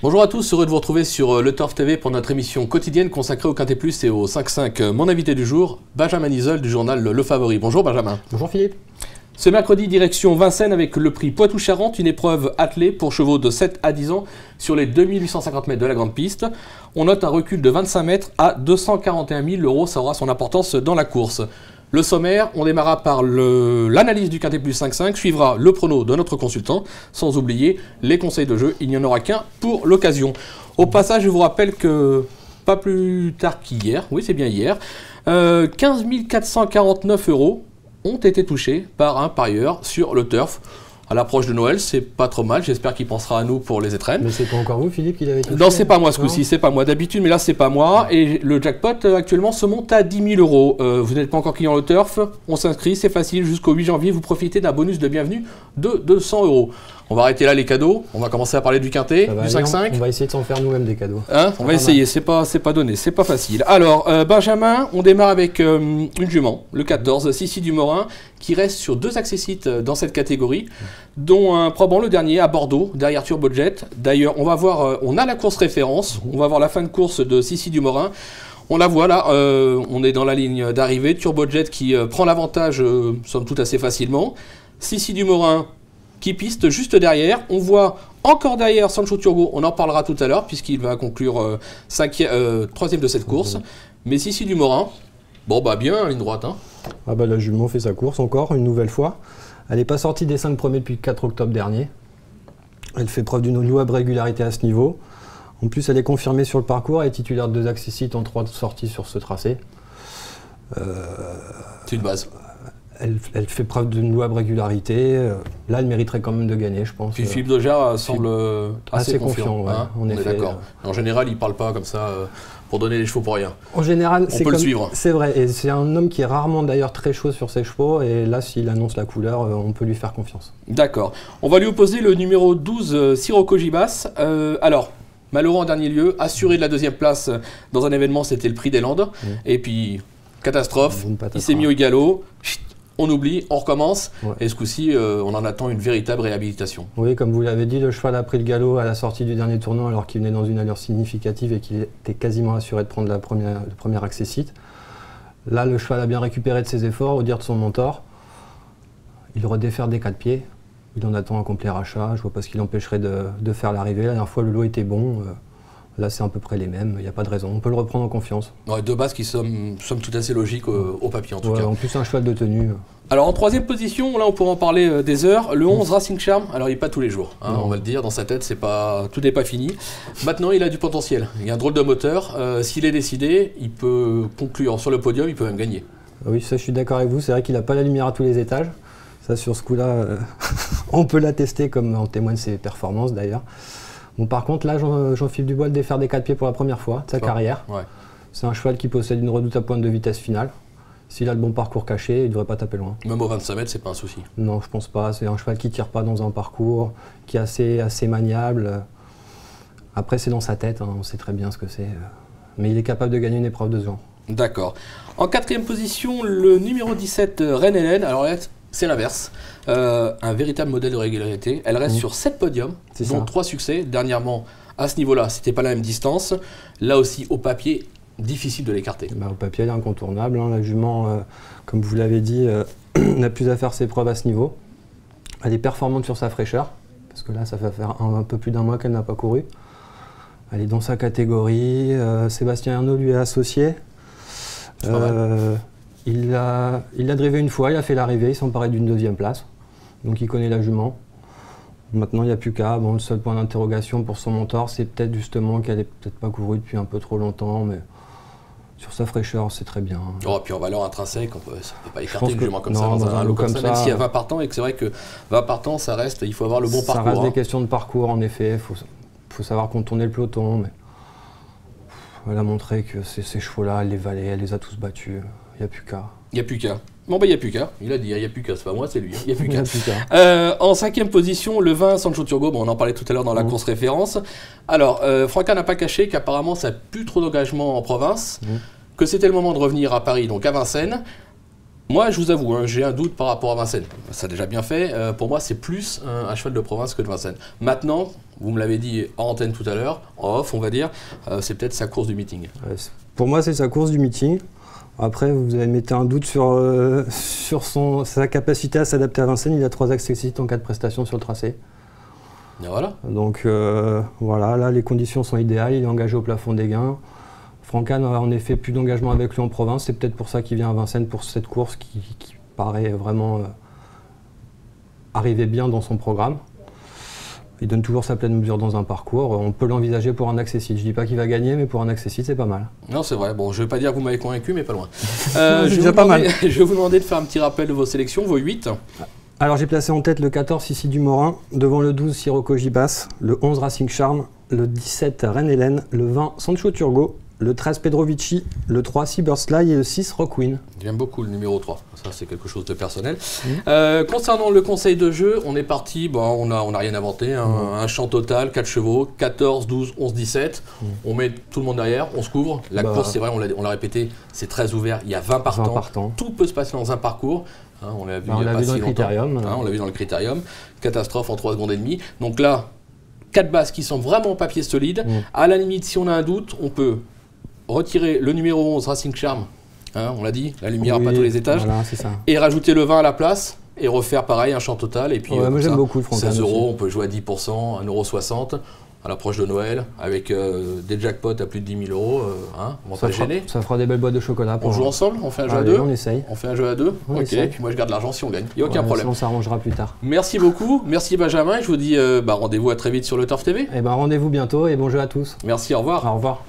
Bonjour à tous, heureux de vous retrouver sur Le Turf TV pour notre émission quotidienne consacrée au Quintet Plus et au 5-5. Mon invité du jour, Benjamin Isol du journal Le Favori. Bonjour Benjamin. Bonjour Philippe. Ce mercredi, direction Vincennes avec le prix Poitou-Charentes, une épreuve attelée pour chevaux de 7 à 10 ans sur les 2850 mètres de la grande piste. On note un recul de 25 mètres à 241 000 €, ça aura son importance dans la course. Le sommaire, on démarra par l'analyse du Quintet Plus 5-5, suivra le prono de notre consultant, sans oublier les conseils de jeu, il n'y en aura qu'un pour l'occasion. Au passage, je vous rappelle que, pas plus tard qu'hier, oui c'est bien hier, 15 449 € ont été touchés par un parieur sur le turf. À l'approche de Noël, c'est pas trop mal, j'espère qu'il pensera à nous pour les étrennes. Mais c'est pas encore vous Philippe qui l'avez touché? Non, c'est pas moi ce coup-ci, c'est pas moi d'habitude, mais là c'est pas moi. Et le jackpot actuellement se monte à 10 000 €. Vous n'êtes pas encore client le turf, on s'inscrit, c'est facile, jusqu'au 8 janvier, vous profitez d'un bonus de bienvenue de 200 €. On va arrêter là les cadeaux, on va commencer à parler du quintet, du 5-5. On va essayer de s'en faire nous-mêmes des cadeaux. Hein, on va essayer, c'est pas donné, c'est pas facile. Alors, Benjamin, on démarre avec une jument, le 14, Sissi du Morin, qui reste sur 2 accessites dans cette catégorie, dont un probant le dernier à Bordeaux, derrière Turbojet. D'ailleurs, on va voir, on a la course référence, on va voir la fin de course de Sissi du Morin. On la voit là, on est dans la ligne d'arrivée, Turbojet qui prend l'avantage, somme toute assez facilement. Sissi du Morin qui piste juste derrière. On voit encore derrière Sancho Turbo, on en parlera tout à l'heure puisqu'il va conclure 3e de cette course. Mais Sissi du Morin, bon bah bien, ligne droite. Hein. Ah bah la jument fait sa course encore une nouvelle fois. Elle n'est pas sortie des 5 premiers depuis le 4 octobre dernier. Elle fait preuve d'une louable régularité à ce niveau. En plus, elle est confirmée sur le parcours, elle est titulaire de 2 accessites en 3 sorties sur ce tracé. C'est une base. Elle fait preuve d'une louable régularité. Là, elle mériterait quand même de gagner, je pense. Puis Philippe Doja semble assez confiant. Ouais, hein, en on est effet. d'accord. En général, il ne parle pas comme ça pour donner les chevaux pour rien. En général, on peut le suivre. C'est vrai. Et c'est un homme qui est rarement d'ailleurs très chaud sur ses chevaux. Et là, s'il annonce la couleur, on peut lui faire confiance. D'accord. On va lui opposer le numéro 12, Sirocco Gibas. Alors, malheureux en dernier lieu, assuré de la 2e place dans un événement, c'était le Prix des Landes. Et puis, catastrophe, il s'est mis au galop. On oublie, on recommence, et ce coup-ci, on en attend une véritable réhabilitation. Oui, comme vous l'avez dit, le cheval a pris le galop à la sortie du dernier tournoi alors qu'il venait dans une allure significative et qu'il était quasiment assuré de prendre le premier accessite. Là, le cheval a bien récupéré de ses efforts, au dire de son mentor. Il redéfère des 4 pieds. Il en attend un complet rachat. Je vois pas ce qui l'empêcherait de faire l'arrivée. La dernière fois, le lot était bon. Là, c'est à peu près les mêmes, il n'y a pas de raison. On peut le reprendre en confiance. Ouais, 2 bases qui sont tout assez logiques au papier, en tout cas. En plus, un cheval de tenue. Alors, en 3e position, là, on pourra en parler des heures. Le 11, Racing Charm. Alors, il n'est pas tous les jours, hein, on va le dire. Dans sa tête, tout n'est pas fini. Maintenant, il a du potentiel. Il y a un drôle de moteur. S'il est décidé, il peut conclure sur le podium, il peut même gagner. Oui, ça, je suis d'accord avec vous. C'est vrai qu'il n'a pas la lumière à tous les étages. Ça, sur ce coup-là, on peut l'attester, comme en témoignent ses performances, d'ailleurs. Bon, par contre, là, Jean-Philippe Dubois le défaire des 4 pieds pour la première fois de sa carrière. Ouais. C'est un cheval qui possède une redoutable pointe de vitesse finale. S'il a le bon parcours caché, il ne devrait pas taper loin. Même au 25 mètres, c'est pas un souci. Non, je pense pas. C'est un cheval qui ne tire pas dans un parcours, qui est assez maniable. Après, c'est dans sa tête, hein, on sait très bien ce que c'est. Mais il est capable de gagner une épreuve de ce genre. D'accord. En 4e position, le numéro 17, Reine Hélène. Alors là, c'est l'inverse. Un véritable modèle de régularité. Elle reste sur 7 podiums, dont 3 succès. Dernièrement, à ce niveau-là, c'était pas la même distance. Là aussi, au papier, difficile de l'écarter. Bah, au papier, elle est incontournable. Hein. La jument, comme vous l'avez dit, n'a plus à faire ses preuves à ce niveau. Elle est performante sur sa fraîcheur, parce que là, ça fait faire un peu plus d'1 mois qu'elle n'a pas couru. Elle est dans sa catégorie. Sébastien Ernaud lui est associé. Il l'a drivé une fois, il a fait l'arrivée, il s'emparait d'une 2e place. Donc il connaît la jument. Maintenant, il n'y a plus qu'à. Bon, le seul point d'interrogation pour son mentor, c'est peut-être justement qu'elle n'est peut-être pas courue depuis un peu trop longtemps, mais sur sa fraîcheur, c'est très bien. Oh, puis en valeur intrinsèque, ça ne peut pas écarter une jument comme ça dans un lot comme ça, même s'il y a 20 partants, et que c'est vrai que 20 partants, ça reste, il faut avoir le bon parcours. Ça reste des questions de parcours, en effet. Il faut savoir contourner le peloton, mais elle a montré que ces chevaux-là, elle les valait, elle les a tous battus. Il n'y a plus qu'à. Il n'y a plus qu'à. Bon, bah, il n'y a plus qu'à. Il a dit, il n'y a plus qu'à. C'est pas moi, c'est lui. Il n'y a plus qu'à. En 5e position, le 20, Sancho Turbo. Bon, on en parlait tout à l'heure dans la course référence. Alors, Franca n'a pas caché qu'apparemment, ça n'a plus trop d'engagement en province, que c'était le moment de revenir à Paris, donc à Vincennes. Moi, je vous avoue, hein, j'ai un doute par rapport à Vincennes. Ça a déjà bien fait. Pour moi, c'est plus un cheval de province que de Vincennes. Maintenant, vous me l'avez dit en antenne tout à l'heure, en off, on va dire, c'est peut-être sa course du meeting. Pour moi, c'est sa course du meeting. Après, vous avez mis un doute sur sa capacité à s'adapter à Vincennes. Il a 3 accessites en cas de prestation sur le tracé. Et voilà. Donc voilà, là, les conditions sont idéales. Il est engagé au plafond des gains. Franca n'a en effet plus d'engagement avec lui en province. C'est peut-être pour ça qu'il vient à Vincennes pour cette course qui paraît vraiment arriver bien dans son programme. Il donne toujours sa pleine mesure dans un parcours. On peut l'envisager pour un accessible. Je ne dis pas qu'il va gagner, mais pour un accessible, c'est pas mal. Non, c'est vrai. Bon, je ne vais pas dire que vous m'avez convaincu, mais pas loin. Je vais vous demander de faire un petit rappel de vos sélections, vos 8. Alors j'ai placé en tête le 14 Sissi du Morin, devant le 12 Sirocco Gibas, le 11 Racing Charme, le 17 Reine Hélène, le 20 Sancho Turgo, le 13 Pedrovici, le 3 Seabursley et le 6 Rockwin. J'aime beaucoup le numéro 3, ça c'est quelque chose de personnel. Concernant le conseil de jeu, on est parti, on n'a rien inventé, un champ total, 4 chevaux, 14, 12, 11, 17. On met tout le monde derrière, on se couvre. La course, c'est vrai, on l'a répété, c'est très ouvert, il y a 20 partants. Tout peut se passer dans un parcours. On l'a vu, dans le critérium. On l'a vu dans le critérium. Catastrophe en 3 secondes et demie. Donc là, 4 bases qui sont vraiment en papier solide. À la limite, si on a un doute, on peut retirer le numéro 11 Racing Charme, on l'a dit, la lumière pas tous les étages, voilà, c'est ça. Et rajouter le 20 à la place et refaire pareil, un champ total. Et puis moi j'aime beaucoup le 16 €, on peut jouer à 10%, 1,60 € à l'approche de Noël, avec des jackpots à plus de 10 000 €. On va pas gêner. Ça fera des belles boîtes de chocolat. On joue ensemble, on fait un jeu à 2. On essaye. On fait un jeu à 2. Ok, puis moi je garde l'argent si on gagne. Il n'y a aucun problème. On s'arrangera plus tard. Merci beaucoup, merci Benjamin. Je vous dis rendez-vous à très vite sur le Turf TV. Rendez-vous bientôt et bon jeu à tous. Merci, au revoir. Au revoir.